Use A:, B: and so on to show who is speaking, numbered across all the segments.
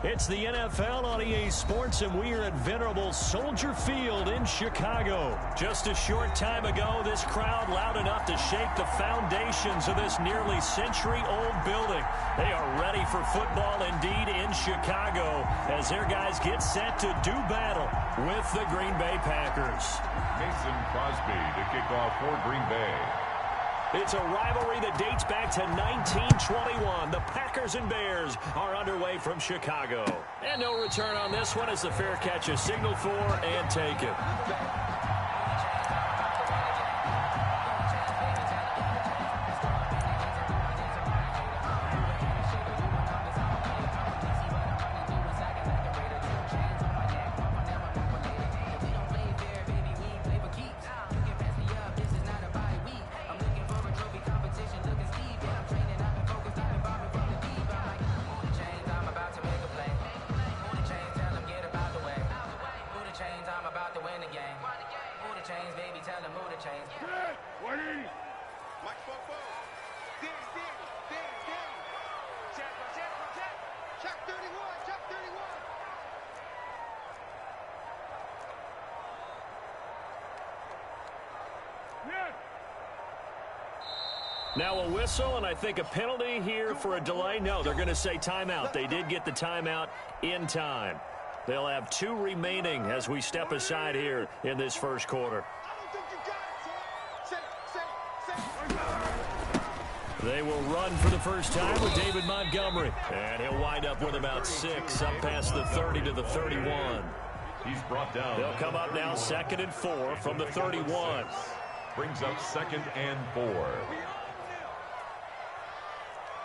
A: It's the NFL on EA Sports, and we are at venerable Soldier Field in Chicago. Just a short time ago, this crowd loud enough to shake the foundations of this nearly century-old building. They are ready for football indeed in Chicago as their guys get set to do battle with the Green Bay Packers.
B: Mason Crosby to kick off for Green Bay.
A: It's a rivalry that dates back to 1921. The Packers and Bears are underway from Chicago. And no return on this one as the fair catch is signaled for and taken. Now a whistle, and I think a penalty here for a delay. No, they're going to say timeout. They did get the timeout in time. They'll have 2 remaining as we step aside here in this first quarter. They will run for the first time with David Montgomery. And he'll wind up with about 6 up past the 30 to the 31.
B: He's brought down.
A: They'll come up now 2nd and 4 from the 31.
B: Brings up 2nd and 4.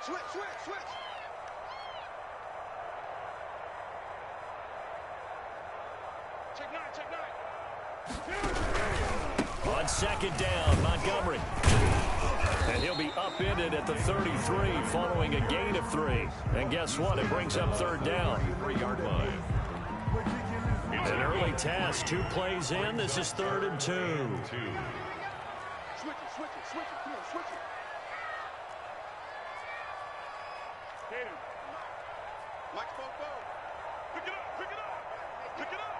C: Switch. Check nine.
A: On 2nd down, Montgomery. And he'll be upended at the 33 following a gain of 3. And guess what? It brings up 3rd down.
B: 3-yard line.
A: An early task. 2 plays in. This is 3rd and 2.
C: Switch it. Come on, switch it. Mike Fofo. Pick it up.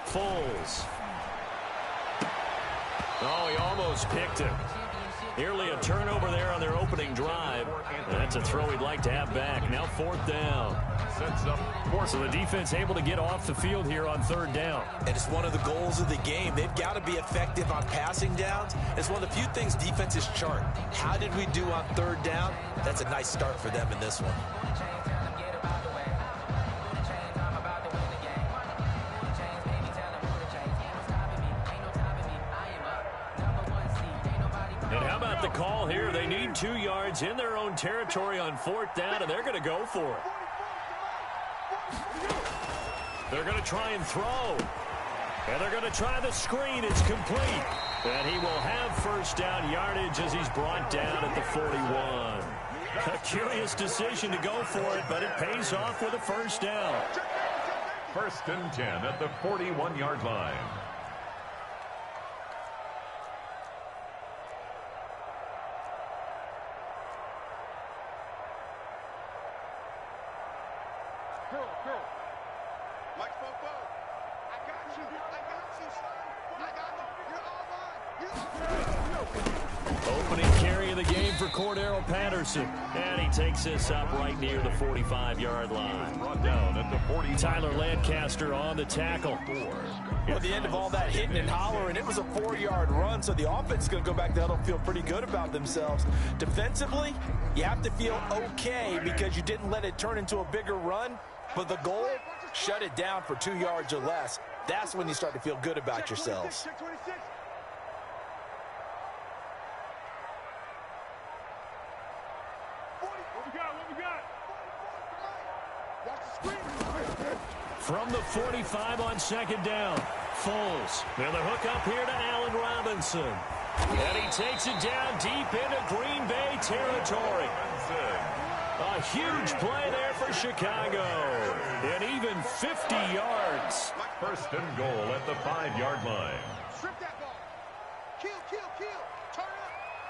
A: Foles. Oh, he almost picked him. Nearly a turnover there on their opening drive. That's a throw he'd like to have back. Now 4th down.
B: Sets up.
A: So the defense able to get off the field here on 3rd down.
D: And it's one of the goals of the game. They've got to be effective on passing downs. It's one of the few things defenses chart. How did we do on 3rd down? That's a nice start for them in this one.
A: And how about the call here? They need 2 yards in their own territory on 4th down, and they're going to go for it. They're going to try and throw. And they're going to try the screen. It's complete. And he will have 1st down yardage as he's brought down at the 41. A curious decision to go for it, but it pays off with a 1st down.
B: 1st and 10 at the 41-yard line.
C: Mike Fofo. I got you, son. You're all mine.
A: Opening carry of the game for Cordero Patterson. And he takes this up right near the 45-yard line.
B: Brought down at the 40.
A: Tyler Lancaster on the tackle.
D: Well, at the end of all that hitting and hollering, it was a 4-yard run, so the offense is going to go back to huddle and feel pretty good about themselves. Defensively, you have to feel okay because you didn't let it turn into a bigger run, but the goal, shut it down for 2 yards or less. That's when you start to feel good about yourselves.
C: Check 26. What we got? Watch the screen.
A: From the 45 on 2nd down, Foles. And the hook up here to Allen Robinson. And he takes it down deep into Green Bay territory. A huge play there for Chicago. And even 50 yards.
B: 1st and goal at the 5-yard line.
C: Strip that ball. Kill. Turn up.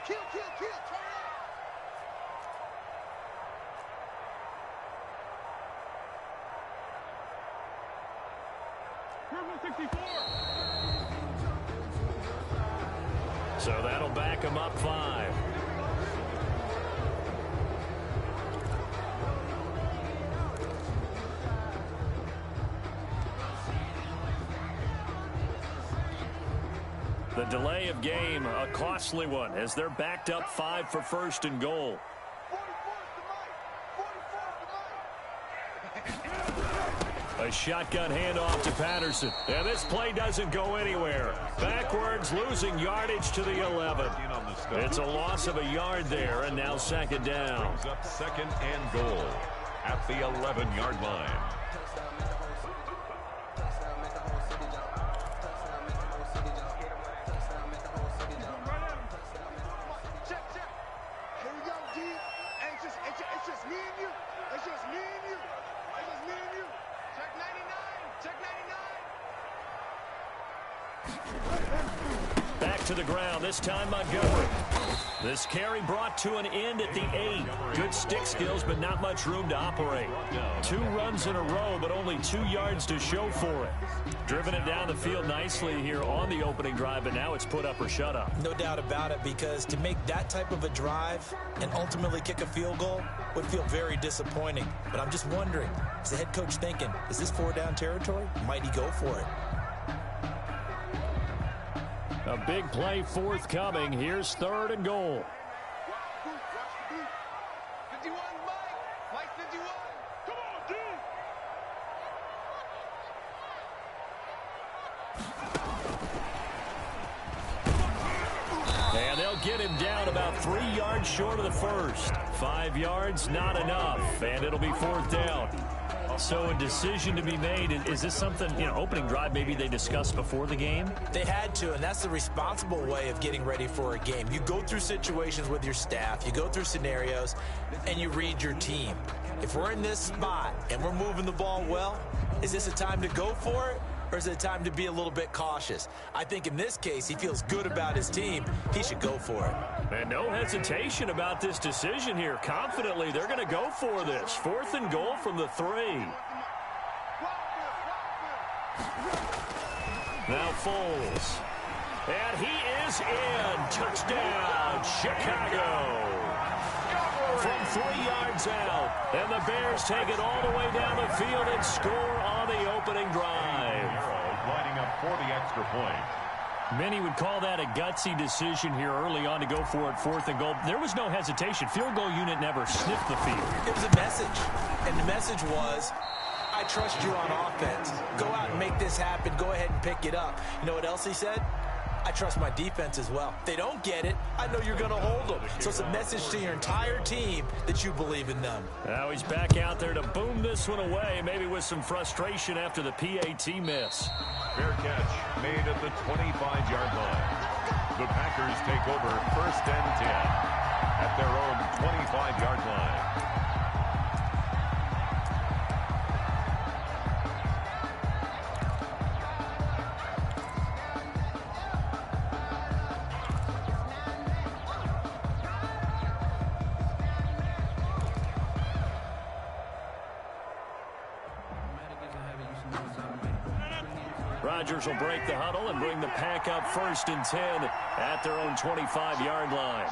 C: Kill. Turn up.
A: So that'll back him up 5. The delay of game, a costly one, as they're backed up 5 for first and goal. A shotgun handoff to Patterson. And this play doesn't go anywhere. Backwards, losing yardage to the 11. It's a loss of a yard there, and now second down.
B: Brings up second and goal at the 11-yard line.
C: It's just me and you. It's just me and you. It's just me and you. Check 99. Check 99.
A: Back to the ground, this time Montgomery. This carry brought to an end at the 8. Good stick skills, but not much room to operate. 2 runs in a row, but only 2 yards to show for it. Driven it down the field nicely here on the opening drive, but now it's put up or shut up.
D: No doubt about it, because to make that type of a drive and ultimately kick a field goal would feel very disappointing. But I'm just wondering, is the head coach thinking, is this 4-down territory? Might he go for it?
A: A big play forthcoming. Here's 3rd and goal.
C: 51, Mike 51. Come on, dude.
A: And they'll get him down about 3 yards short of the first. 5 yards, not enough. And it'll be 4th down. So a decision to be made. Is this something, opening drive maybe they discussed before the game?
D: They had to, and that's the responsible way of getting ready for a game. You go through situations with your staff, you go through scenarios, and you read your team. If we're in this spot and we're moving the ball well, is this a time to go for it? Or is it a time to be a little bit cautious? I think in this case, he feels good about his team. He should go for it.
A: And no hesitation about this decision here. Confidently, they're going to go for this. 4th and goal from the 3. Now Foles. And he is in. Touchdown, Chicago. From 3 yards out. And the Bears take it all the way down the field and score on the opening drive.
B: Lining up for the extra point.
A: Many would call that a gutsy decision here early on to go for it, 4th and goal. There was no hesitation. Field goal unit never sniffed the field.
D: It was a message, and the message was, I trust you on offense. Go out and make this happen. Go ahead and pick it up. You know what else he said? I trust my defense as well. If they don't get it, I know you're going to hold them. So it's a message to your entire team that you believe in them.
A: Now he's back out there to boom this one away, maybe with some frustration after the PAT miss.
B: Fair catch made at the 25-yard line. The Packers take over 1st and 10 at their own 25-yard line.
A: Rodgers will break the huddle and bring the pack up 1st and 10 at their own 25-yard line.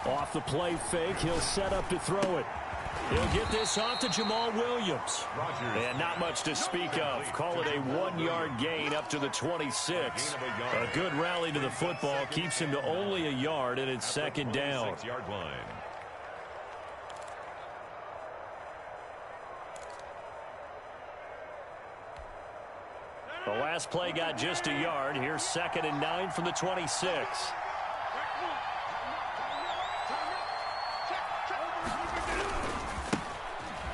A: Off the play fake, he'll set up to throw it. He'll get this off to Jamal Williams. And not much to speak of. Call it a 1-yard gain up to the 26. A good rally to the football keeps him to only a yard, and it's 2nd down.
B: 6-yard line.
A: The last play got just a yard. Here's 2nd and 9 from the 26.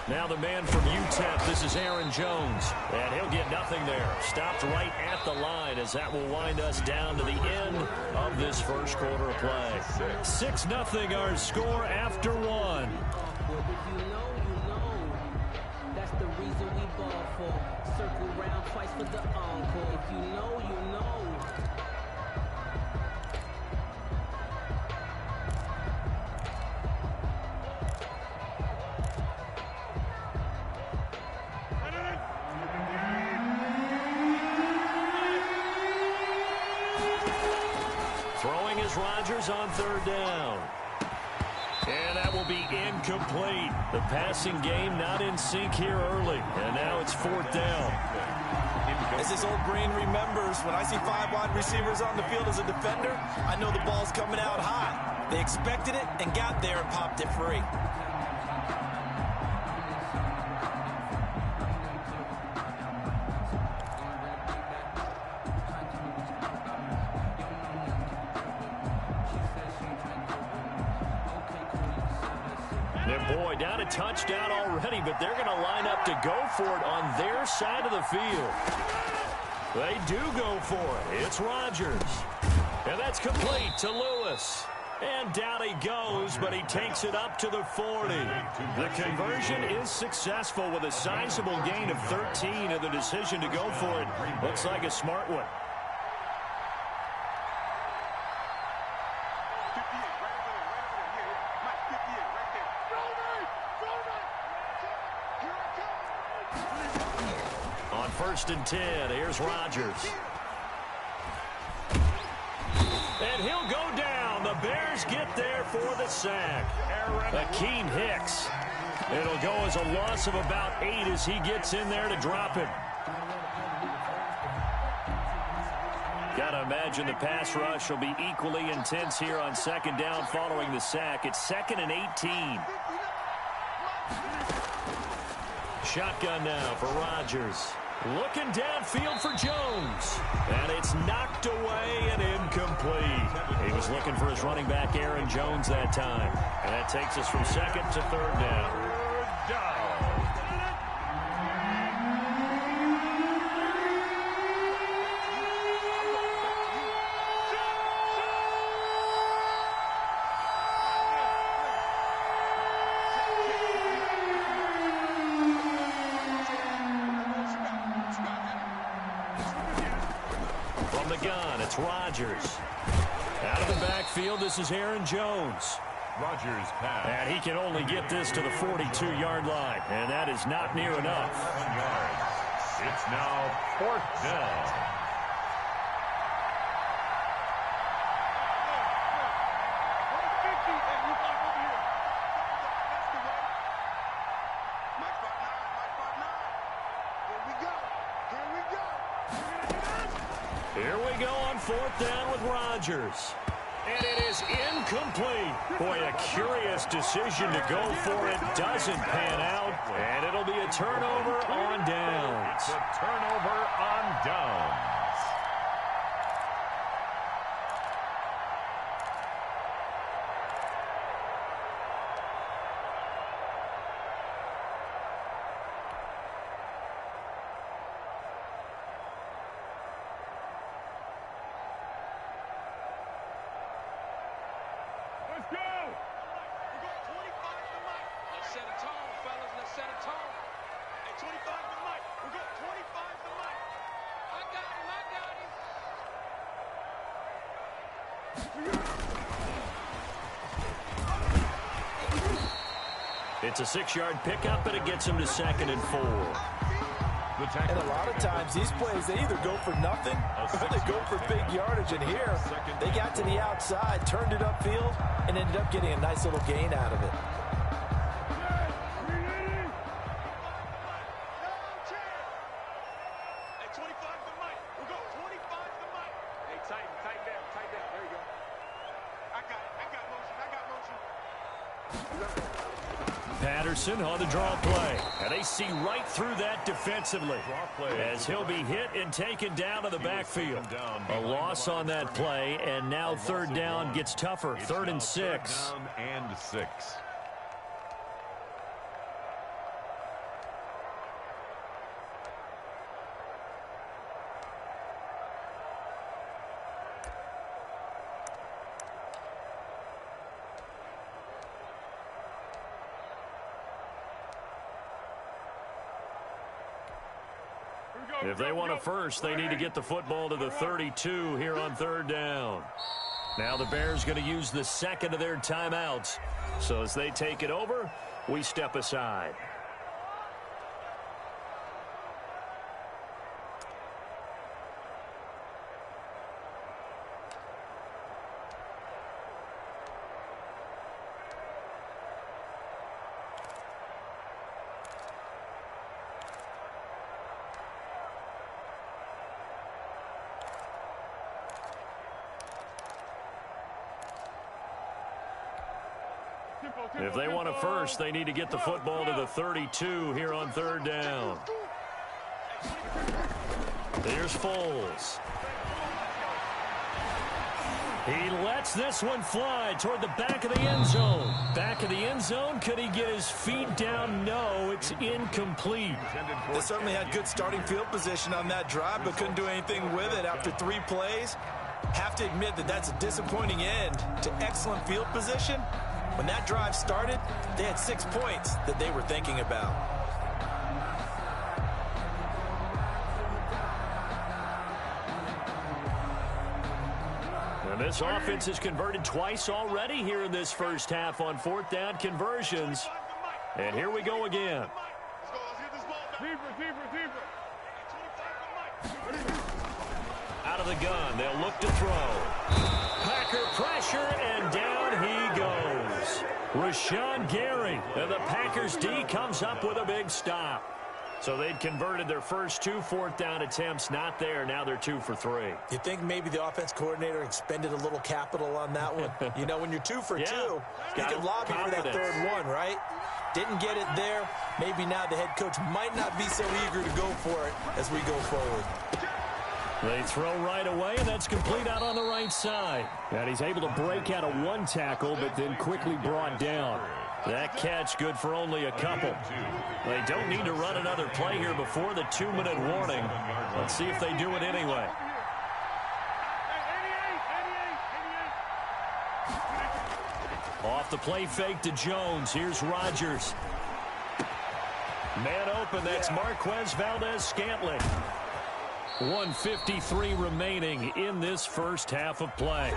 A: Now the man from UTEP, this is Aaron Jones. And he'll get nothing there. Stopped right at the line as that will wind us down to the end of this first quarter of play. 6-0 our score after 1.
E: Well, if you know, you know. That's the reason we ball for. Circle round twice for the encore. If you know, you know.
A: Here's Rodgers on third down. And that will be incomplete. The passing game not in sync here early. And now it's fourth down.
D: As this old brain remembers, when I see 5 wide receivers on the field as a defender, I know the ball's coming out hot. They expected it and got there and popped it free.
A: And boy, down a touchdown already, but they're going to line up to go for it on their side of the field. They do go for it. It's Rodgers. And that's complete to Lewis. And down he goes, but he takes it up to the 40. The conversion is successful with a sizable gain of 13, and the decision to go for it looks like a smart one. On 1st and 10, here's Rodgers. And he'll go down. The Bears get there for the sack. Akeem Hicks. It'll go as a loss of about 8 as he gets in there to drop him. Gotta imagine the pass rush will be equally intense here on 2nd down following the sack. It's 2nd and 18. Shotgun now for Rodgers. Looking downfield for Jones. And it's knocked away and incomplete. He was looking for his running back, Aaron Jones, that time. And that takes us from 2nd to 3rd down. From the gun, it's Rodgers. Out of the backfield, this is Aaron Jones.
B: Rodgers pass.
A: And he can only get this to the 42-yard line, and that is not near enough.
B: It's now 4th down.
A: Here we go on 4th down with Rodgers. And it is incomplete. Boy, a curious decision to go for it. Doesn't pan out. And it'll be a turnover on downs.
B: It's a turnover on downs.
C: Let's go! We got 25 to Mike. Let's set a tone, fellas. Let's set a tone. Hey, 25 to Mike. We got 25 to Mike. I got him. I got him.
A: It's a 6-yard pickup, and it gets him to 2nd and 4.
D: And a lot of times, these plays, they either go for nothing or they go for big yardage. And here, they got to the outside, turned it upfield, and ended up getting a nice little gain out of it.
C: Hey, 25 to Mike. We got 25 to Mike. Hey, tighten down. There you go. I got it. I got motion.
A: Patterson on the draw play. And they see right through that defensively as he'll be hit and taken down to the backfield. A loss on that play, and now 3rd down gets tougher. 3rd and 6.
B: 3rd down and 6.
A: If they want a first, they need to get the football to the 32 here on 3rd down. Now the Bears going to use the 2nd of their timeouts. So as they take it over, we step aside. If they want a first, they need to get the football to the 32 here on third down. Here's Foles. He lets this one fly toward the back of the end zone. Back of the end zone. Could he get his feet down? No, it's incomplete.
D: They certainly had good starting field position on that drive, but couldn't do anything with it after 3 plays. Have to admit that that's a disappointing end to excellent field position. When that drive started, they had 6 points that they were thinking about.
A: And this offense has converted twice already here in this first half on fourth down conversions. And here we go again. Out of the gun, they'll look to throw. Packer pressure, and down he goes. Rashawn Gary, and the Packers D comes up with a big stop. So they'd converted their first 2 fourth-down attempts. Not there. Now they're 2 for 3.
D: You think maybe the offense coordinator expended a little capital on that one? You know, when you're 2 for 2, you can lobby for that third one, right? Didn't get it there. Maybe now the head coach might not be so eager to go for it as we go forward.
A: They throw right away, and that's complete out on the right side. And he's able to break out of 1 tackle, but then quickly brought down. That catch good for only a couple. They don't need to run another play here before the 2-minute warning. Let's see if they do it anyway. Off the play fake to Jones. Here's Rodgers. Man open, that's Marquez Valdez-Scantling. 1:53 remaining in this first half of play.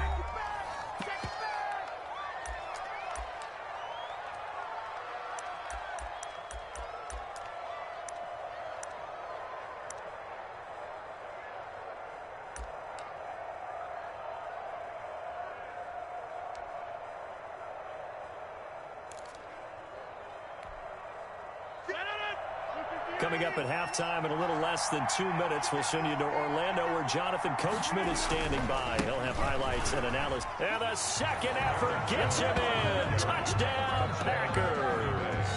A: Coming up at halftime in a little less than 2 minutes, we'll send you to Orlando where Jonathan Coachman is standing by. He'll have highlights and analysis. And the second effort gets him in. Touchdown, Packers.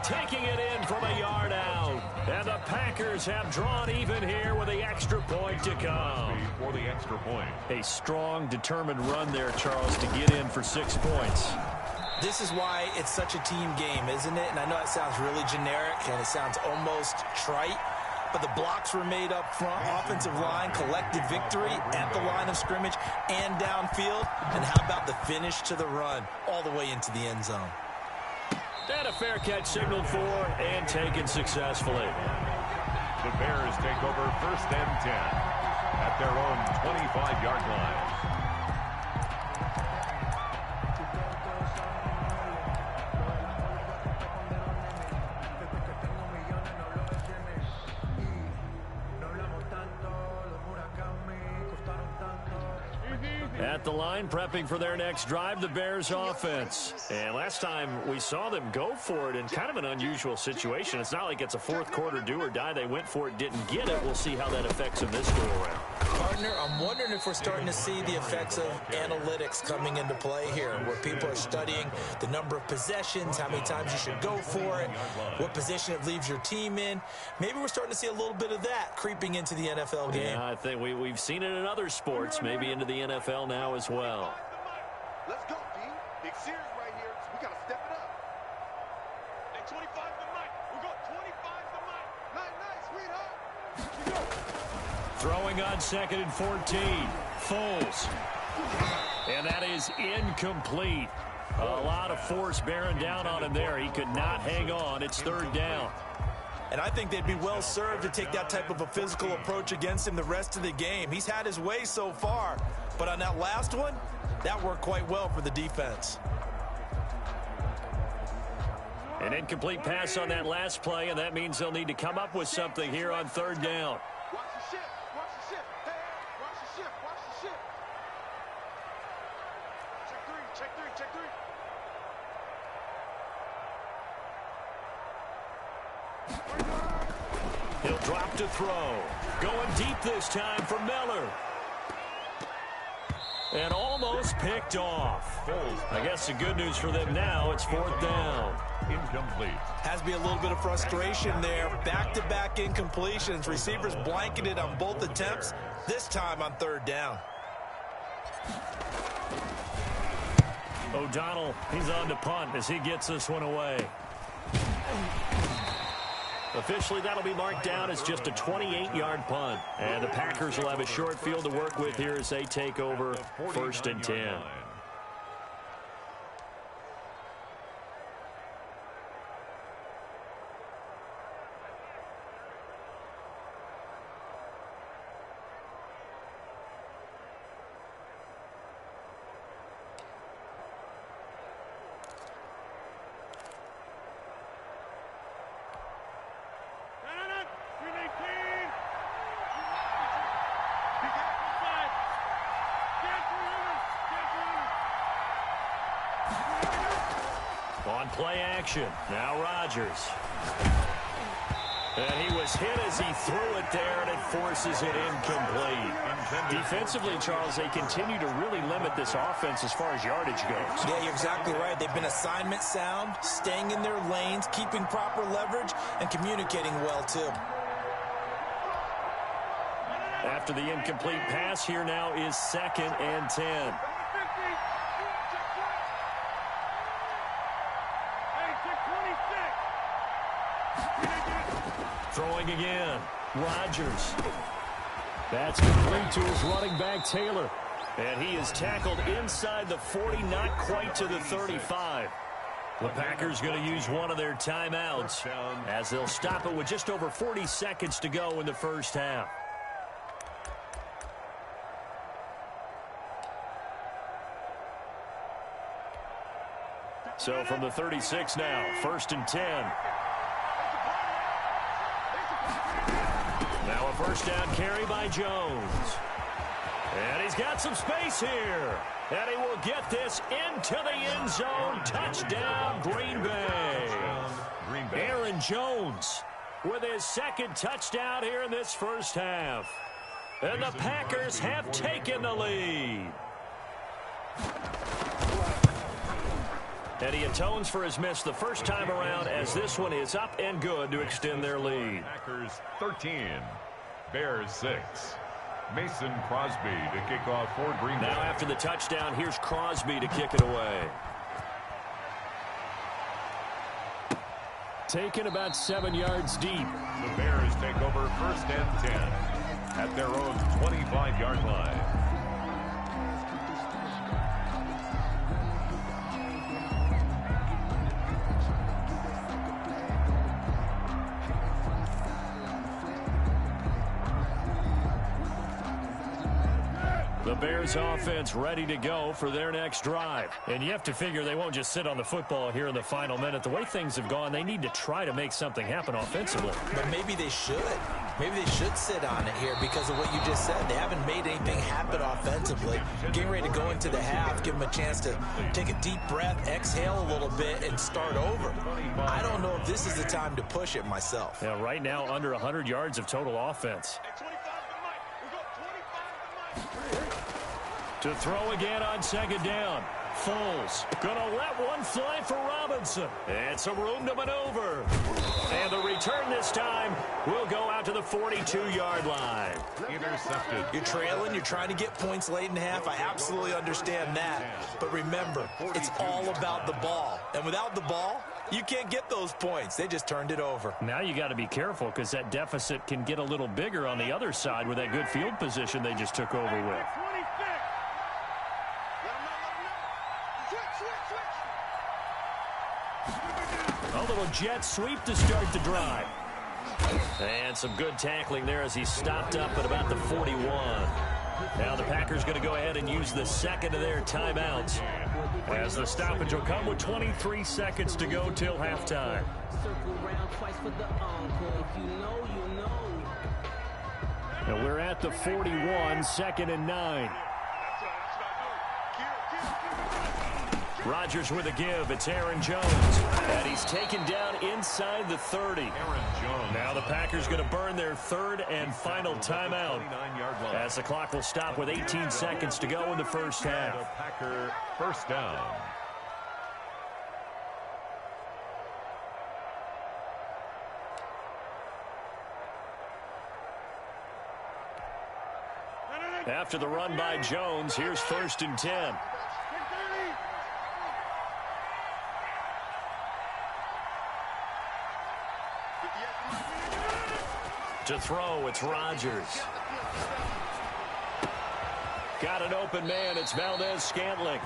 A: Taking it in from a yard out. And the Packers have drawn even here with the extra point to come.
B: For the extra point.
A: A strong, determined run there, Charles, to get in for 6 points.
D: This is why it's such a team game, isn't it? And I know it sounds really generic and it sounds almost trite, but the blocks were made up front, offensive line, collective victory at the line of scrimmage and downfield. And how about the finish to the run all the way into the end zone?
A: And a fair catch signaled for and taken successfully.
B: The Bears take over 1st and 10 at their own 25-yard line.
A: At the line, prepping for their next drive, the Bears offense. And last time we saw them go for it in kind of an unusual situation. It's not like it's a fourth quarter do or die. They went for it, didn't get it. We'll see how that affects them this go around.
D: Partner, I'm wondering if we're starting to see the effects of analytics coming into play here, where people are studying the number of possessions, how many times you should go for it, what position it leaves your team in. Maybe we're starting to see a little bit of that creeping into the NFL game.
A: Yeah, I think we've seen it in other sports, maybe into the NFL now as well.
C: Let's go, D. Big series right here, so we got to step it up. Hey, 25 the mic. We got 25 the mic. Nice, sweetheart.
A: Throwing on 2nd and 14. Foles. And that is incomplete. A lot of force bearing down on him there. He could not hang on. It's 3rd down.
D: And I think they'd be well served to take that type of a physical approach against him the rest of the game. He's had his way so far, but on that last one, that worked quite well for the defense.
A: An incomplete pass on that last play, and that means they'll need to come up with something here on 3rd down.
C: Watch the ship. Watch the ship. Hey, watch the ship. Watch the ship. Check three. Check three.
A: He'll drop to throw. Going deep this time for Miller. And almost picked off. I guess the good news for them now, it's 4th down.
B: Incomplete.
D: Has to be a little bit of frustration there. Back-to-back incompletions. Receivers blanketed on both attempts, this time on 3rd down.
A: O'Donnell, he's on to punt as he gets this one away. Officially, that'll be marked down as just a 28-yard punt. And the Packers will have a short field to work with here as they take over 1st and 10. On play action, now Rodgers. And he was hit as he threw it there, and it forces it incomplete. Defensively, Charles, they continue to really limit this offense as far as yardage goes.
D: Yeah, you're exactly right. They've been assignment sound, staying in their lanes, keeping proper leverage, and communicating well, too.
A: After the incomplete pass, here now is 2nd and 10. Throwing again. Rodgers. That's complete to his running back, Taylor. And he is tackled inside the 40, not quite to the 35. The Packers going to use one of their timeouts as they'll stop it with just over 40 seconds to go in the first half. So from the 36 now, 1st and 10. Now a 1st down carry by Jones. And he's got some space here. And he will get this into the end zone. Touchdown, Green Bay. Aaron Jones with his 2nd touchdown here in this first half. And the Packers have taken the lead. And he atones for his miss the first time around as this one is up and good to extend their lead.
B: Packers 13, Bears 6. Mason Crosby to kick off for Green Bay.
A: Now after the touchdown, here's Crosby to kick it away. Taken about 7 yards deep.
B: The Bears take over 1st and 10 at their own 25-yard line.
A: The Bears offense ready to go for their next drive. And you have to figure they won't just sit on the football here in the final minute. The way things have gone, they need to try to make something happen offensively.
D: But maybe they should. Maybe they should sit on it here because of what you just said. They haven't made anything happen offensively. Getting ready to go into the half, give them a chance to take a deep breath, exhale a little bit, and start over. I don't know if this is the time to push it myself.
A: Yeah, right now under 100 yards of total offense. To throw again on 2nd down. Foles gonna let one fly for Robinson. And some room to maneuver. And the return this time will go out to the 42-yard line.
B: Intercepted.
D: You're trailing. You're trying to get points late in the half. I absolutely understand that. But remember, it's all about the ball. And without the ball, you can't get those points. They just turned it over.
A: Now you got to be careful because that deficit can get a little bigger on the other side with that good field position they just took over with. A little jet sweep to start the drive. And some good tackling there as he stopped up at about the 41. Now the Packers going to go ahead and use the 2nd of their timeouts as the stoppage will come with 23 seconds to go till halftime. And we're at the 41, 2nd and 9. Rodgers with a give. It's Aaron Jones. And he's taken down inside the 30.
B: Aaron Jones.
A: Now the Packers going to burn their third and final timeout as the clock will stop with 18 seconds to go in the first half.
B: The Packer first down.
A: After the run by Jones, here's 1st and 10. To throw, it's Rodgers. Got an open man, it's Valdez-Scantling.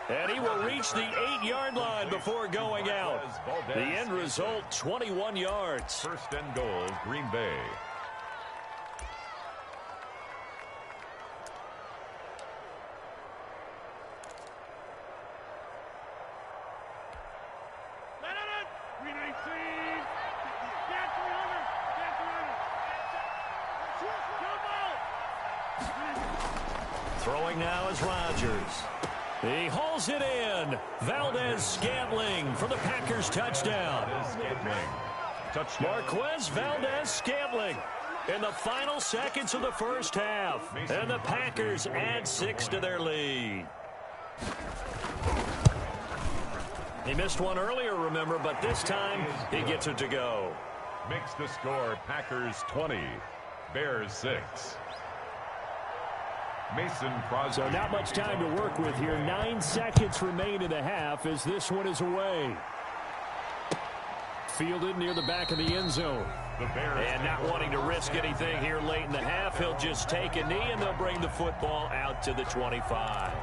A: And he will reach the 8-yard line before going out. The end result, 21 yards.
B: First and goal, Green Bay.
A: Throwing now is Rodgers. He hauls it in. Valdez-Scantling for the Packers touchdown. Marquez Valdez-Scantling in the final seconds of the first half. And the Packers add 6 to their lead. He missed one earlier, remember, but this time he gets it to go.
B: Makes the score Packers 20, Bears 6. Mason Crosby.
A: So not much time to work with here. 9 seconds remain in the half as this one is away. Fielded near the back of the end zone. And not wanting to risk anything here late in the half, he'll just take a knee and they'll bring the football out to the 25.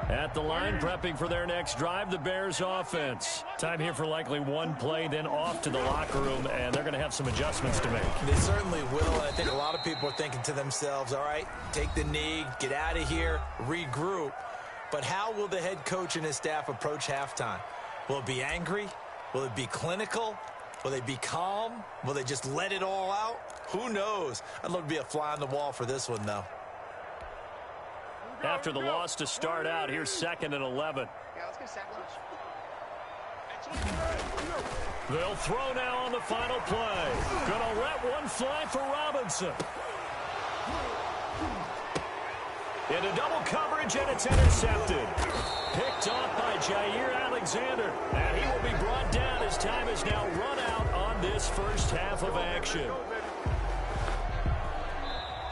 A: At the line, prepping for their next drive, the Bears offense. Time here for likely one play, then off to the locker room, and they're going to have some adjustments to make.
D: They certainly will. I think a lot of people are thinking to themselves, all right, take the knee, get out of here, regroup. But how will the head coach and his staff approach halftime? Will it be angry? Will it be clinical? Will they be calm? Will they just let it all out? Who knows? I'd love to be a fly on the wall for this one, though.
A: After the loss to start out, here's 2nd and 11. They'll throw now on the final play. Gonna let one fly for Robinson. Into double coverage, and it's intercepted. Picked off by Jair Alexander. And he will be brought down as time is now run out on this first half of action.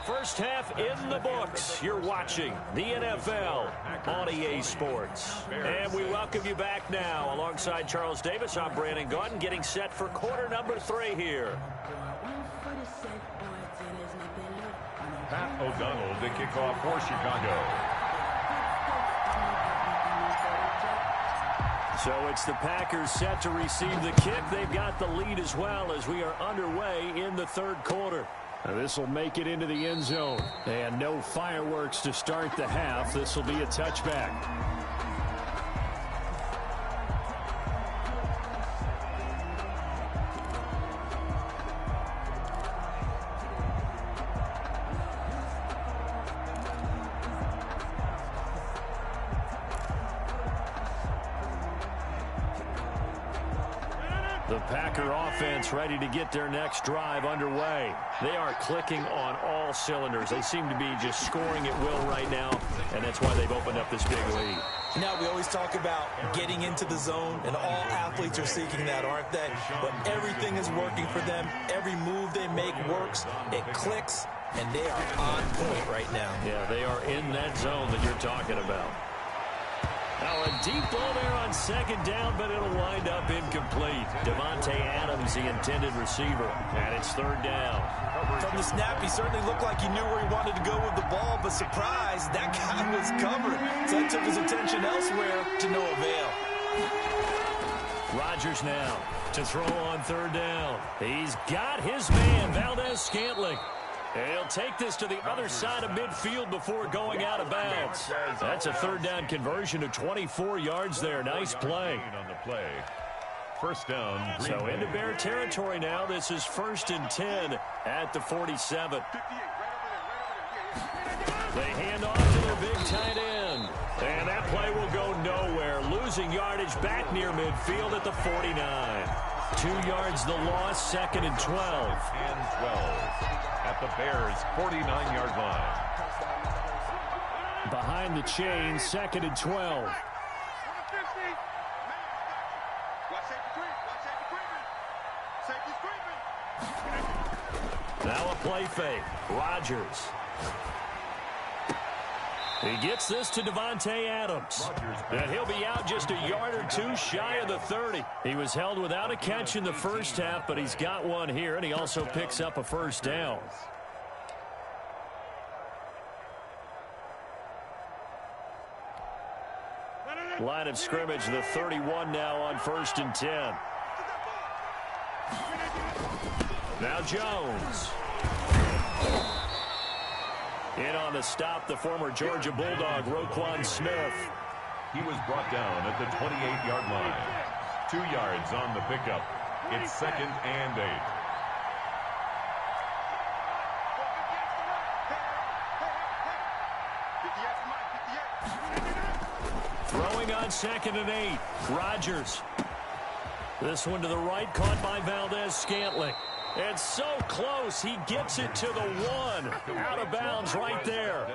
A: First half in the books. You're watching the NFL on EA Sports. And we welcome you back now. Alongside Charles Davis, I'm Brandon Gaudin, getting set for quarter number 3 here.
B: Pat O'Donnell to kick off for Chicago.
A: So it's the Packers set to receive the kick. They've got the lead as well as we are underway in the third quarter. This will make it into the end zone. And no fireworks to start the half. This will be a touchback. The Packer offense ready to get their next drive underway. They are clicking on all cylinders. They seem to be just scoring at will right now, and that's why they've opened up this big lead.
D: Now, we always talk about getting into the zone, and all athletes are seeking that, aren't they? But everything is working for them. Every move they make works. It clicks, and they are on point right now.
A: Yeah, they are in that zone that you're talking about. Now a deep ball there on 2nd down, but it'll wind up incomplete. Devontae Adams, the intended receiver, and it's 3rd down.
D: From the snap, he certainly looked like he knew where he wanted to go with the ball, but surprise, that guy was covered. So that took his attention elsewhere to no avail.
A: Rodgers now To throw on third down. He's got his man, Valdez-Scantling. And he'll take this to the other side of midfield before going out of bounds. That's a third down conversion of 24 yards there. Nice play.
B: On the play. First down.
A: So into Bear territory now. This is 1st and 10 at the 47. They hand off to their big tight end. And that play will go nowhere. Losing yardage back near midfield at the 49. 2 yards the loss, 2nd and 12.
B: And 12 at the Bears' 49-yard line.
A: Behind the chain, 2nd and 12. Now a play fake. Rodgers. He gets this to Devontae Adams. And he'll be out just a yard or two shy of the 30. He was held without a catch in the first half, but he's got one here, and he also picks up a first down. Line of scrimmage, the 31 now on 1st and 10. Now Jones. In on the stop, the former Georgia Bulldog, Roquan Smith.
B: He was brought down at the 28-yard line. 2 yards on the pickup. It's 2nd and 8.
A: Throwing on 2nd and 8. Rodgers. This one to the right, caught by Valdez-Scantling. And so close, he gets it to the 1. Out of bounds right there.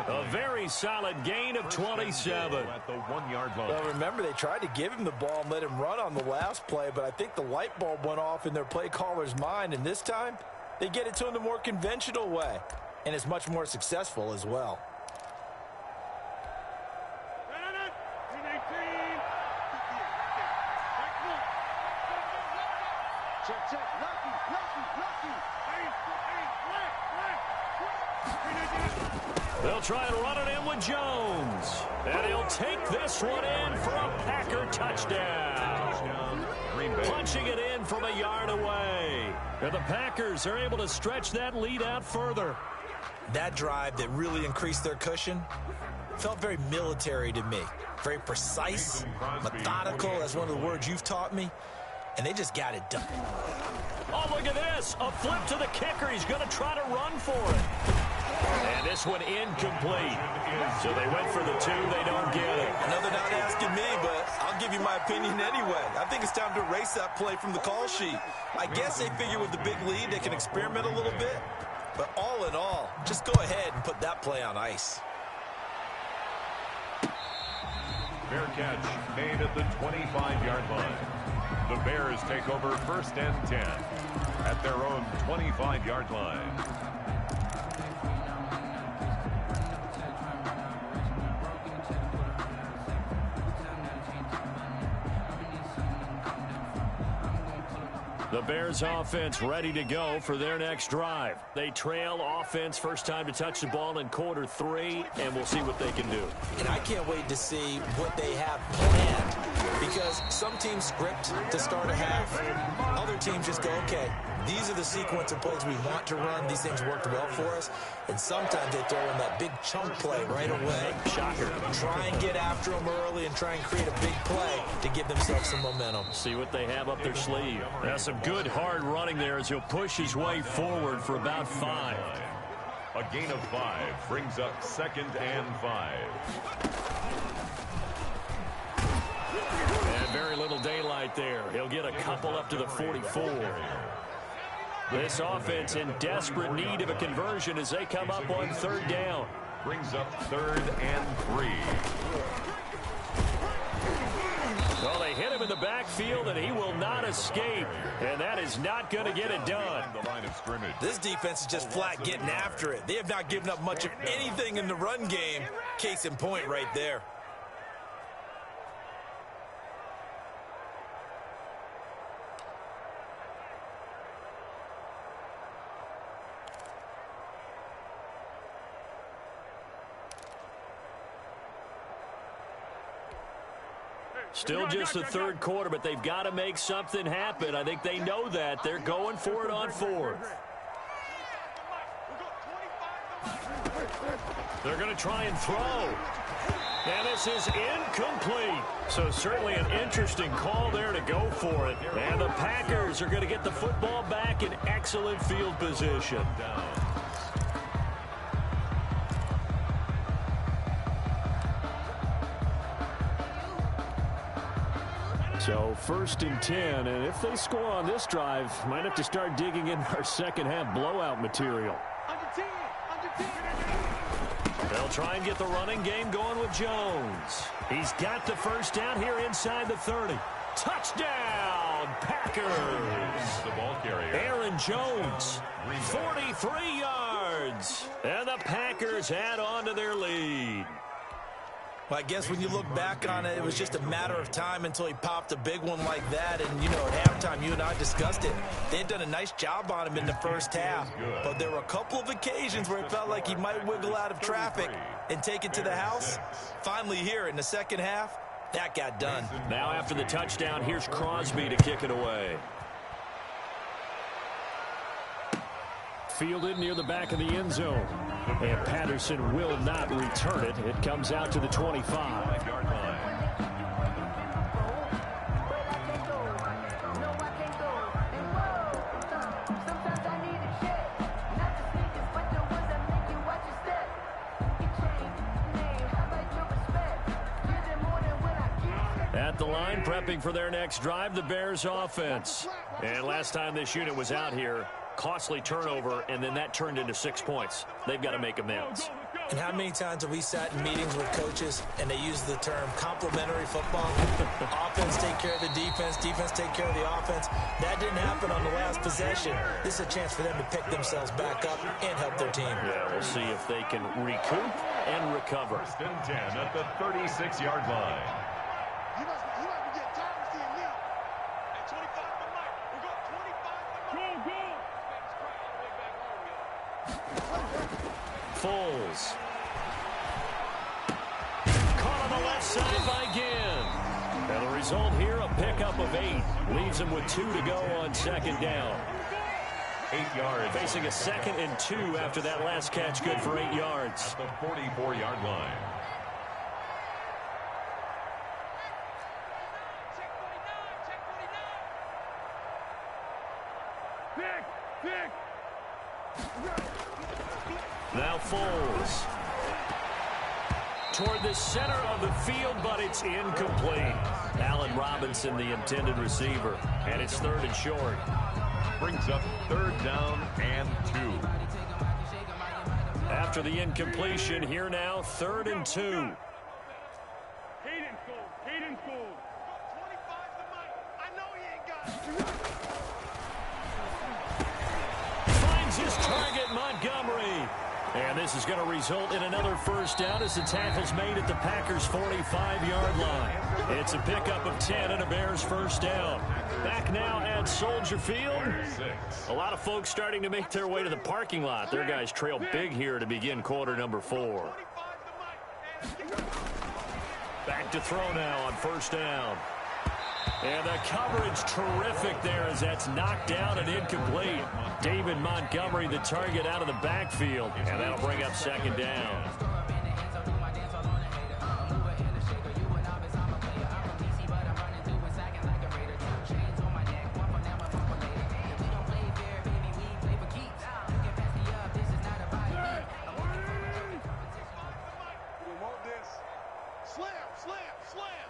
A: A very solid gain of 27.
B: At the 1-yard line.
D: Well, remember, they tried to give him the ball and let him run on the last play, but I think the light bulb went off in their play caller's mind, and this time, they get it to him the more conventional way, and it's much more successful as well.
A: They'll try and run it in with Jones. And he'll take this one in for a Packer touchdown. Punching it in from a yard away. And the Packers are able to stretch that lead out further.
D: That drive that really increased their cushion felt very military to me. Very precise, methodical, that's one of the words you've taught me. And they just got it done.
A: Oh, look at this. A flip to the kicker. He's going to try to run for it. And this one incomplete. So they went for the 2. They don't get it.
D: I know they're not asking me, but I'll give you my opinion anyway. I think it's time to erase that play from the call sheet. I guess they figure with the big lead they can experiment a little bit. But all in all, just go ahead and put that play on ice.
B: Fair catch made at the 25-yard line. The Bears take over 1st and 10 at their own 25-yard line.
A: The Bears offense ready to go for their next drive. They trail offense, first time to touch the ball in quarter 3, and we'll see what they can do.
D: And I can't wait to see what they have planned, because some teams script to start a half. Other teams just go, okay, these are the sequence of plays we want to run. These things worked well for us. And sometimes they throw in that big chunk play right away.
A: Shocker.
D: Try and get after them early and try and create a big play to give themselves some momentum.
A: See what they have up their sleeve. Now some good hard running there as he'll push his way forward for about 5.
B: A gain of 5 brings up 2nd and 5.
A: And very little daylight there. He'll get a couple up to the 44. This offense in desperate need of a conversion as they come up on 3rd down.
B: Brings up 3rd and 3.
A: Well, they hit him in the backfield, and he will not escape. And that is not going to get it done.
B: The line of scrimmage.
D: This defense is just flat getting after it. They have not given up much of anything in the run game. Case in point right there.
A: Still just the third quarter, but they've got to make something happen. I think they know that. They're going for it on fourth. They're going to try and throw. And this is incomplete. So certainly an interesting call there to go for it. And the Packers are going to get the football back in excellent field position. So 1st and 10, and if they score on this drive, might have to start digging in our second half blowout material. They'll try and get the running game going with Jones. He's got the first down here inside the 30. Touchdown, Packers.
B: The ball carrier,
A: Aaron Jones, 43 yards. And the Packers add on to their lead.
D: Well, I guess when you look back on it, it was just a matter of time until he popped a big one like that. And, you know, at halftime, you and I discussed it. They had done a nice job on him in the first half. But there were a couple of occasions where it felt like he might wiggle out of traffic and take it to the house. Finally here in the second half, that got done.
A: Now after the touchdown, here's Crosby to kick it away. Fielded near the back of the end zone. And Patterson will not return it. It comes out to the 25-yard line. At the line, prepping for their next drive, the Bears offense. And last time this unit was out here, costly turnover, and then that turned into 6 points. They've got to make amends.
D: And how many times have we sat in meetings with coaches and they use the term complementary football? Offense take care of the defense, defense take care of the offense. That didn't happen on the last possession. This is a chance for them to pick themselves back up and help their team.
A: Yeah, we'll see if they can recoup and recover.
B: 1st and 10 at the 36-yard line.
C: You must be getting tired of seeing me. At 25 to Mike. We're going 25 to Mike. Go.
A: Foles. Caught on the left side by Ginn. And the result here, a pickup of 8. Leaves him with 2 to go on second down.
B: 8 yards.
A: Facing a 2nd and 2 after that last catch, good for 8 yards.
B: At the 44-yard line.
A: Now Foles. Toward the center of the field, but it's incomplete. Allen Robinson, the intended receiver. And it's 3rd and short.
B: Brings up 3rd down and 2.
A: After the incompletion, here now, 3rd and 2.
C: Hayden Cole. 25 to Mike. I know he ain't got it.
A: Finds his target, Montgomery. And this is going to result in another first down as the tackle's made at the Packers' 45-yard line. It's a pickup of 10 and a Bears first down. Back now at Soldier Field. A lot of folks starting to make their way to the parking lot. Their guys trail big here to begin quarter number 4. Back to throw now on first down. And the coverage terrific there as that's knocked down and incomplete. David Montgomery, the target out of the backfield. And that'll bring up 2nd down.
C: Slam.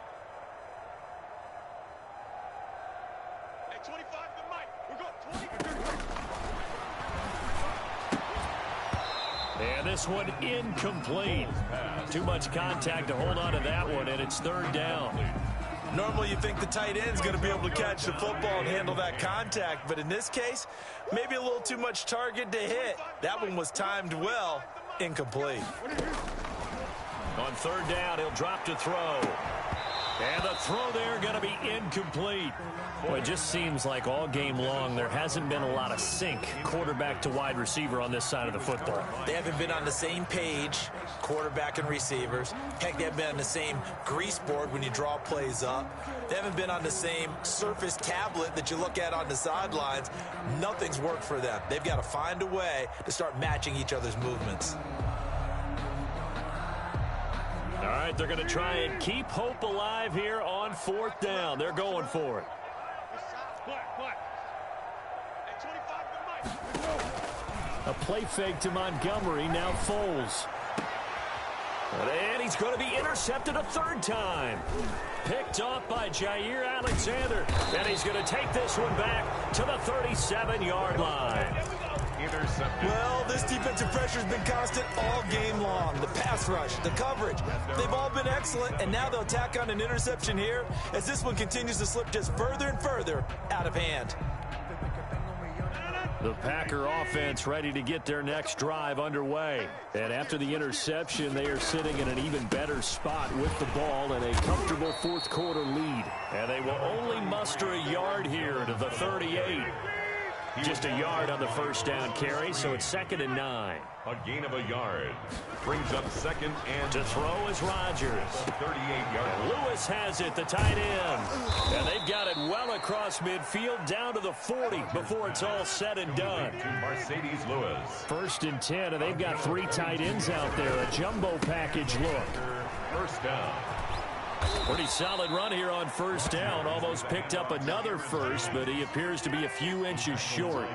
C: At 25 to Mike. We're going 20.
A: And this one incomplete. Too much contact to hold on to that one, and it's 3rd down.
D: Normally you think the tight end's going to be able to catch the football and handle that contact, but in this case, maybe a little too much target to hit. That one was timed well, incomplete.
A: On 3rd down, he'll drop to throw. And the throw there going to be incomplete. Boy, it just seems like all game long there hasn't been a lot of sync quarterback to wide receiver on this side of the football.
D: They haven't been on the same page, quarterback and receivers. Heck, they haven't been on the same grease board when you draw plays up. They haven't been on the same surface tablet that you look at on the sidelines. Nothing's worked for them. They've got to find a way to start matching each other's movements.
A: All right, they're going to try and keep hope alive here on 4th down. They're going for it. A play fake to Montgomery, now Foles. And he's going to be intercepted a 3rd time. Picked off by Jair Alexander. And he's going to take this one back to the 37-yard line.
B: Intercepted.
D: Well, this defensive pressure has been constant all game long. The pass rush, the coverage, they've all been excellent, and now they'll tack on an interception here as this one continues to slip just further and further out of hand.
A: The Packer offense ready to get their next drive underway. And after the interception, they are sitting in an even better spot with the ball and a comfortable 4th quarter lead. And they will only muster a yard here to the 38. Just a yard on the 1st down carry, so it's 2nd and 9.
B: A gain of a yard. Brings up 2nd and
A: to throw is Rodgers.
B: 38-yard.
A: Lewis has it, the tight end. And they've got it well across midfield down to the 40 before it's all said and done.
B: Mercedes Lewis.
A: 1st and 10, and they've got 3 tight ends out there. A jumbo package look.
B: 1st down.
A: Pretty solid run here on 1st down. Almost picked up another first, but he appears to be a few inches short.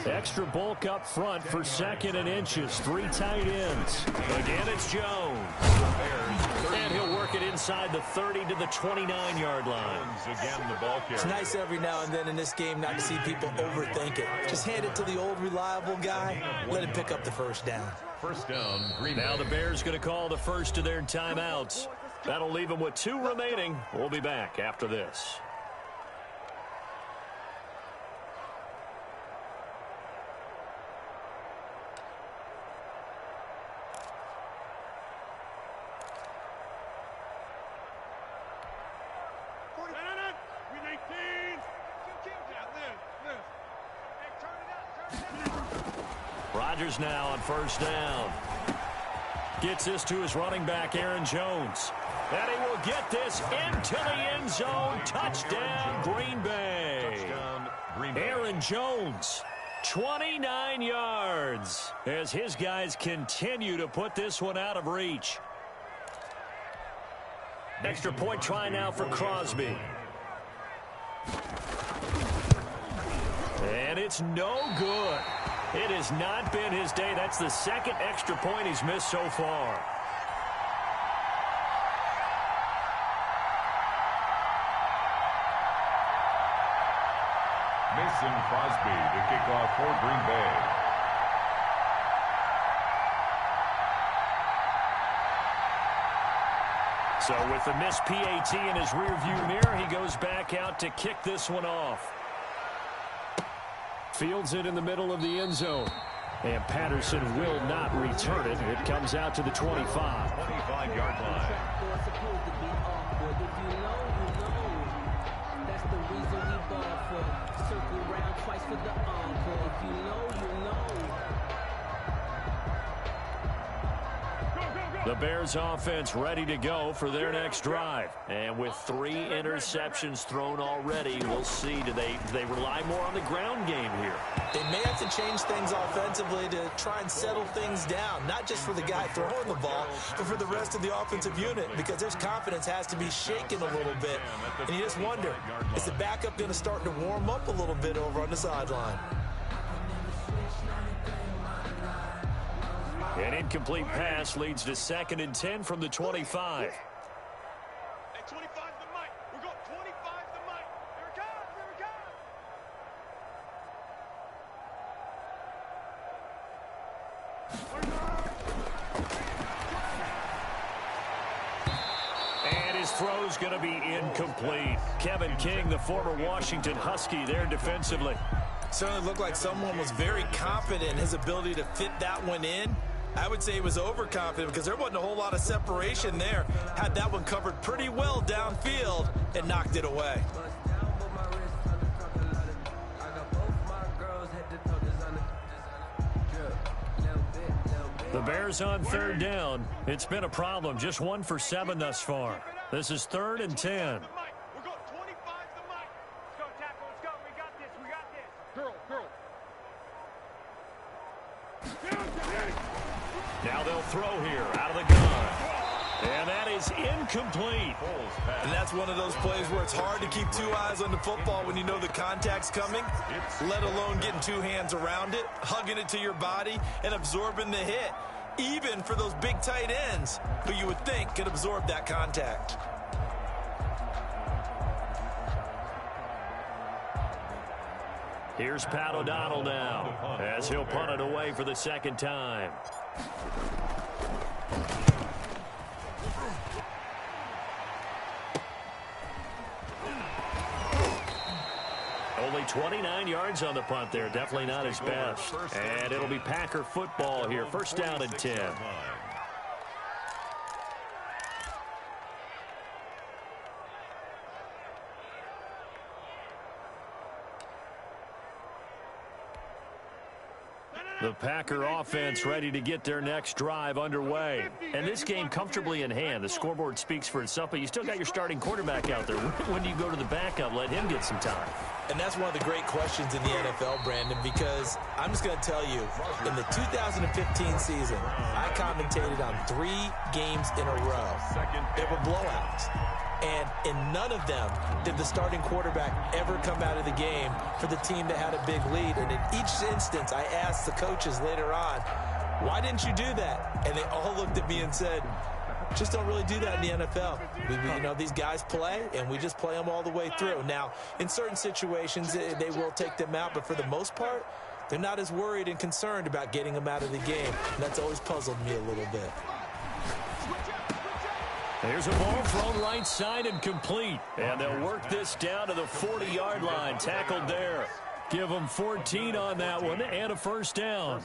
A: Extra bulk up front for 2nd and inches. 3 tight ends. Again, it's Jones. And he'll work it inside the 30 to the 29-yard line.
B: Again, the ball carrier.
D: It's nice every now and then in this game not to see people overthink it. Just hand it to the old reliable guy. Let him pick up the 1st down.
B: 1st down. Green
A: Now
B: Bay.
A: the Bears going to call the first of their timeouts. That'll leave them with 2 remaining. We'll be back after this. Rodgers now on 1st down. Gets this to his running back, Aaron Jones. And he will get this into the end zone. Touchdown, Green Bay.
B: Touchdown, Green Bay.
A: Aaron Jones, 29 yards, as his guys continue to put this one out of reach. Extra point try now for Crosby. And it's no good. It has not been his day. That's the 2nd extra point he's missed so far.
B: Mason Crosby to kick off for Green Bay.
A: So with the missed PAT in his rearview mirror, he goes back out to kick this one off. Fields it in the middle of the end zone. And Patterson will not return it. It comes out to the 25.
B: 25-yard line.
E: It's supposed to be awkward. If you know, you know. That's the reason we ball for. Circle round twice for the encore. If you know, you know.
A: The Bears offense ready to go for their next drive. And with 3 interceptions thrown already, we'll see. Do they rely more on the ground game here?
D: They may have to change things offensively to try and settle things down, not just for the guy throwing the ball, but for the rest of the offensive unit, because their confidence has to be shaken a little bit. And you just wonder, is the backup going to start to warm up a little bit over on the sideline?
A: An incomplete pass leads to 2nd and 10 from the 25.
C: Hey, 25 the mic. We're going 25 the mic. Here it comes. Here it comes.
A: And his throw's going to be incomplete. Kevin King, the former Washington Husky, there defensively.
D: Certainly looked like someone was very confident in his ability to fit that one in. I would say he was overconfident because there wasn't a whole lot of separation there. Had that one covered pretty well downfield and knocked it away.
A: The Bears on third down. It's been a problem. Just 1 for 7 thus far. This is 3rd and 10. Now they'll throw here out of the gun. And that is incomplete.
D: And that's one of those plays where it's hard to keep 2 eyes on the football when you know the contact's coming, let alone getting 2 hands around it, hugging it to your body, and absorbing the hit, even for those big tight ends who you would think could absorb that contact.
A: Here's Pat O'Donnell now as he'll punt it away for the second time. Only 29 yards on the punt there. Definitely not his best. And it'll be Packer football here. First down and 10. The Packer offense ready to get their next drive underway. And this game comfortably in hand. The scoreboard speaks for itself, but you still got your starting quarterback out there. When do you go to the backup? Let him get some time.
D: And that's one of the great questions in the NFL, Brandon, because I'm just going to tell you, in the 2015 season, I commentated on 3 games in a row. They were blowouts. And in none of them did the starting quarterback ever come out of the game for the team that had a big lead. And in each instance, I asked the coaches later on, why didn't you do that? And they all looked at me and said, just don't really do that in the NFL. You know, these guys play, and we just play them all the way through. Now, in certain situations, they will take them out, but for the most part, they're not as worried and concerned about getting them out of the game. And that's always puzzled me a little bit.
A: There's a ball thrown right side and complete. And they'll work this down to the 40-yard line. Tackled there. Give them 14 on that one and a first down.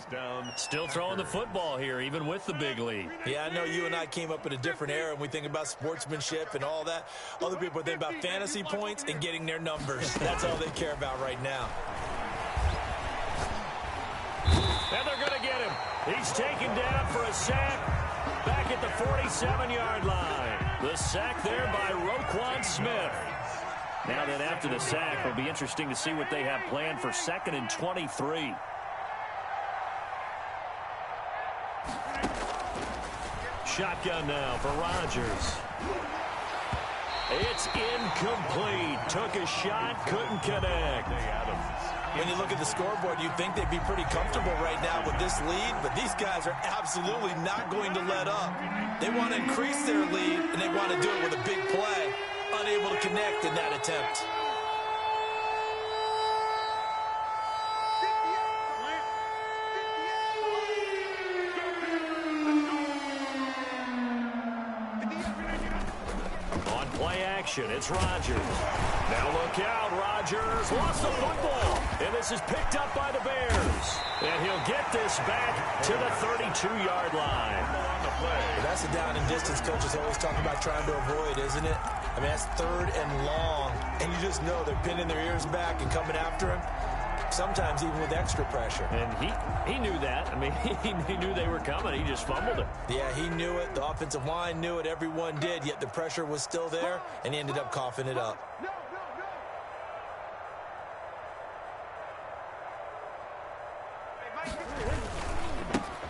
A: Still throwing the football here, even with the big lead.
D: Yeah, I know you and I came up in a different era, and we think about sportsmanship and all that. Other people think about fantasy points and getting their numbers. That's all they care about right now.
A: And they're going to get him. He's taken down for a sack back at the 47-yard line. The sack there by Roquan Smith. Now then, after the sack, it'll be interesting to see what they have planned for 2nd and 23. Shotgun now for Rodgers. It's incomplete. Took a shot, couldn't connect.
D: When you look at the scoreboard, you'd think they'd be pretty comfortable right now with this lead, but these guys are absolutely not going to let up. They want to increase their lead, and they want to do it with a big play. Unable to connect in that attempt.
A: On play action, it's Rodgers. Now look out, Rodgers lost the football, and this is picked up by the Bears. And he'll get this back to the 32-yard line.
D: Well, that's a down and distance coaches always talk about trying to avoid, isn't it? I mean, that's 3rd and long, and you just know they're pinning their ears back and coming after him, sometimes even with extra pressure.
A: And he knew that. I mean, he knew they were coming. He just fumbled it.
D: Yeah, he knew it. The offensive line knew it. Everyone did, yet the pressure was still there, and he ended up coughing it up.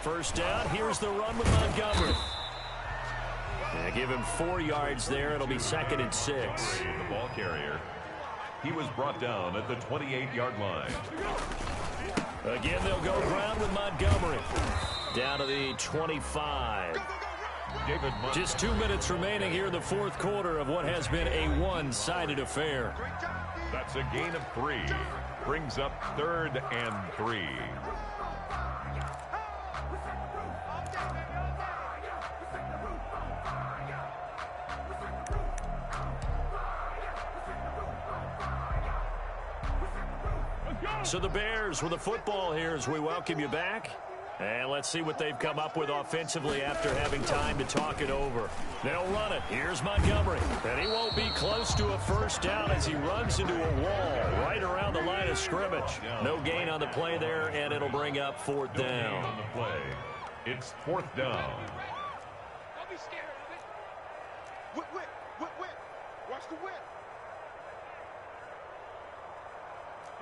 A: First down, here's the run with Montgomery. Give him 4 yards there. It'll be 2nd and 6.
B: The ball carrier. He was brought down at the 28-yard line.
A: Again, they'll go ground with Montgomery. Down to the 25. Just 2 minutes remaining here in the 4th quarter of what has been a one-sided affair.
B: That's a gain of 3. Brings up 3rd and 3.
A: So the Bears with the football here as we welcome you back. And let's see what they've come up with offensively after having time to talk it over. They'll run it. Here's Montgomery. And he won't be close to a first down as he runs into a wall right around the line of scrimmage. No gain on the play there, and it'll bring up fourth down.
B: On the play, it's fourth down.
C: Don't be scared of it. Whip, whip, whip, whip. Watch the whip.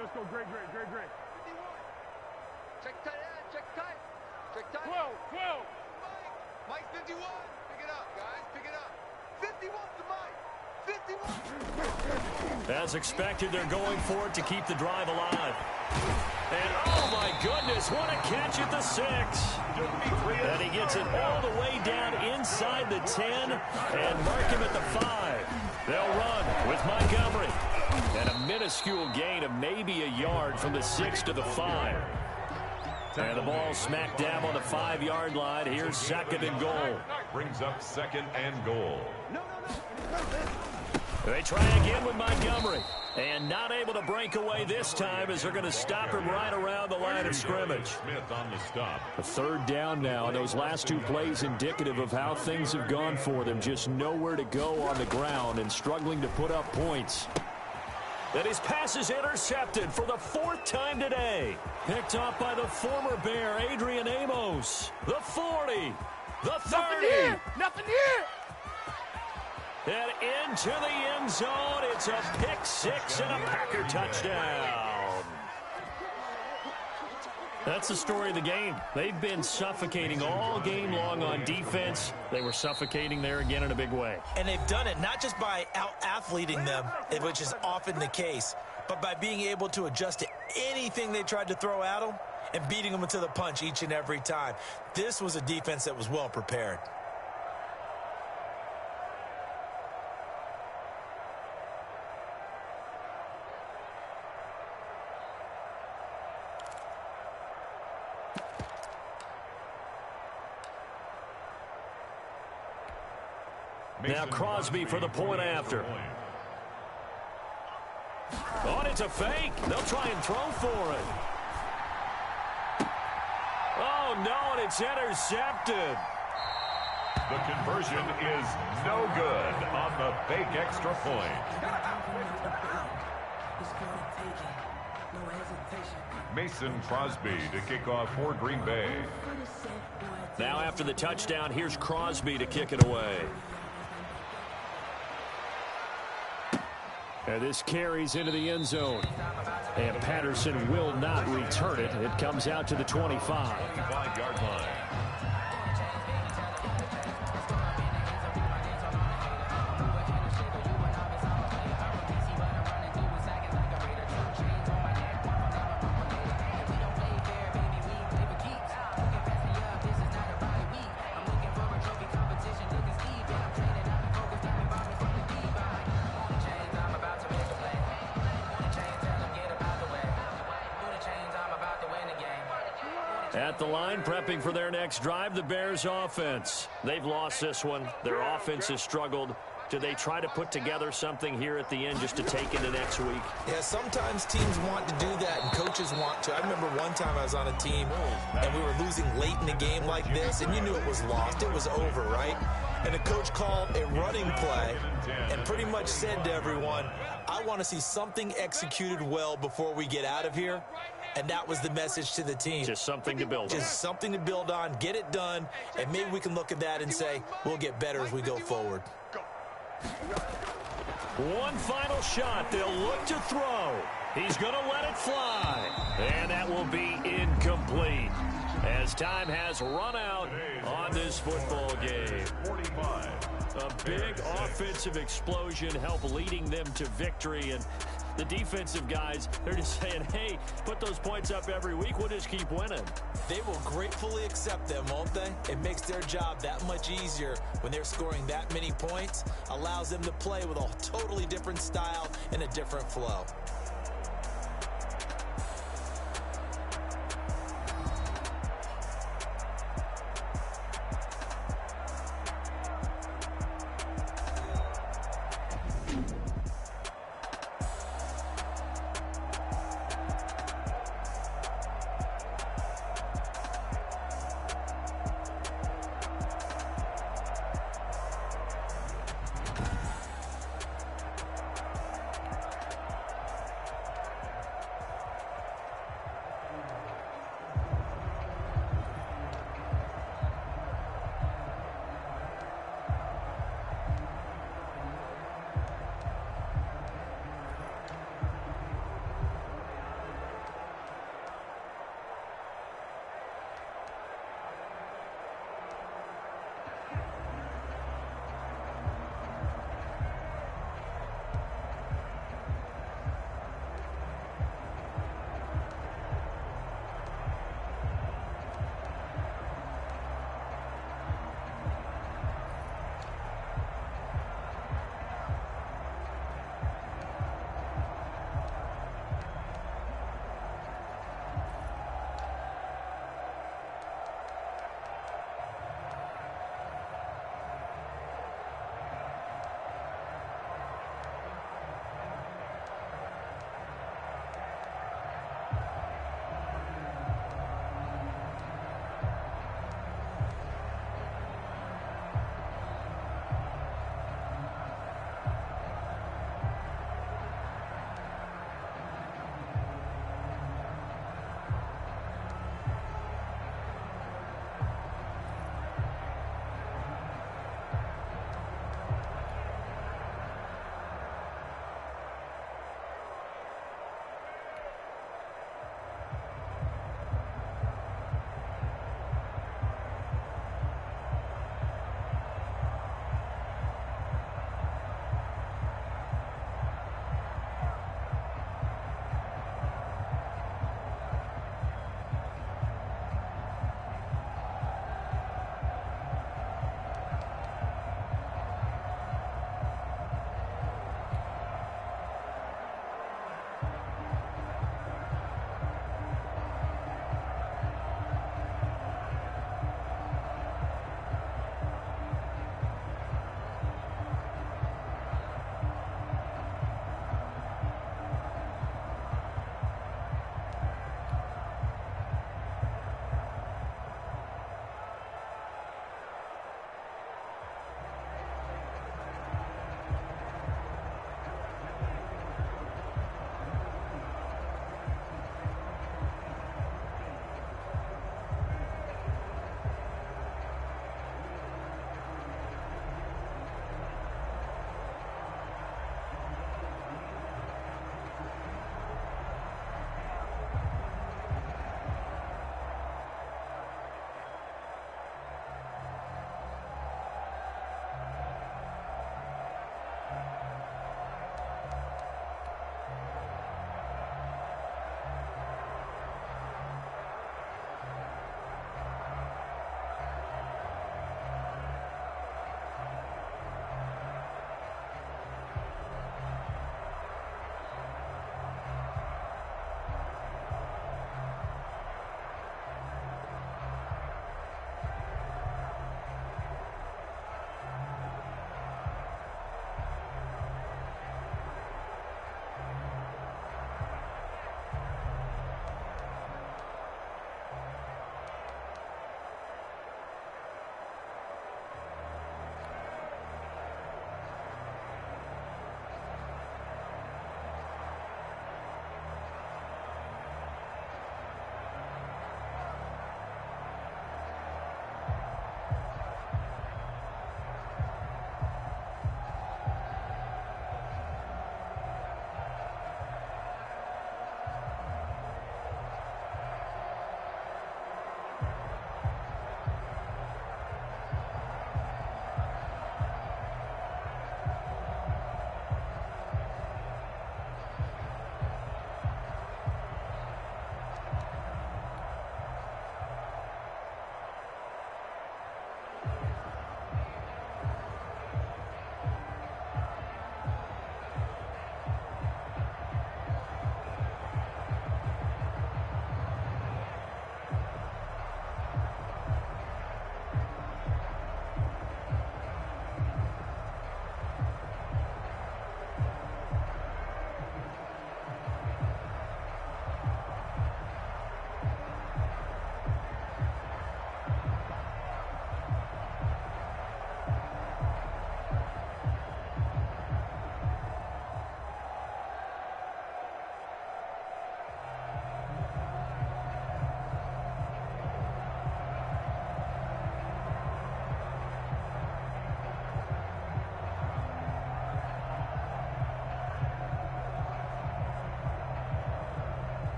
F: Let's go, great.
C: 51. Check tight end, check tight. Check tight.
F: 12.
C: Mike 51. Pick it up, guys. Pick it up. 51 to Mike. 51.
A: As expected, they're going for it to keep the drive alive. And, oh, my goodness, what a catch at the 6. And he gets it all the way down inside the 10 and mark him at the 5. They'll run with Montgomery. And a minuscule gain of maybe a yard from the 6 to the 5. And the ball smacked down on the 5-yard line. Here's second and goal.
B: Brings up second and goal.
A: They try again with Montgomery. And not able to break away this time as they're going to stop him right around the line of scrimmage.
B: Smith on the stop.
A: A third down now. Those last two plays indicative of how things have gone for them. Just nowhere to go on the ground and struggling to put up points. And his pass is intercepted for the 4th time today. Picked off by the former Bear, Adrian Amos. The 40. The 30.
F: Nothing here.
A: And into the end zone. It's a pick 6 and a Packer touchdown. That's the story of the game. They've been suffocating all game long on defense. They were suffocating there again in a big way.
D: And they've done it not just by out-athleting them, which is often the case, but by being able to adjust to anything they tried to throw at them and beating them into the punch each and every time. This was a defense that was well prepared.
A: Now Crosby for the point after. Oh, it's a fake. They'll try and throw for it. Oh, no, and it's intercepted.
B: The conversion is no good on the fake extra point. Mason Crosby to kick off for Green Bay.
A: Now after the touchdown, here's Crosby to kick it away. And this carries into the end zone. And Patterson will not return it. It comes out to the 25.
B: 5-yard line.
A: At the line, prepping for their next drive, the Bears offense. They've lost this one. Their offense has struggled. Do they try to put together something here at the end just to take into next week?
D: Yeah, sometimes teams want to do that and coaches want to. I remember one time I was on a team and we were losing late in the game like this and you knew it was lost. It was over, right? And the coach called a running play and pretty much said to everyone, I want to see something executed well before we get out of here. And that was the message to the team.
A: Just something to build on.
D: Just something to build on, get it done, and maybe we can look at that and say, we'll get better as we go forward.
A: One final shot. They'll look to throw. He's going to let it fly. And that will be incomplete as time has run out on this football game.
B: 45.
A: A big offensive explosion helped leading them to victory. And the defensive guys, they're just saying, hey, put those points up every week. We'll just keep winning.
D: They will gratefully accept them, won't they? It makes their job that much easier when they're scoring that many points. Allows them to play with a totally different style and a different flow.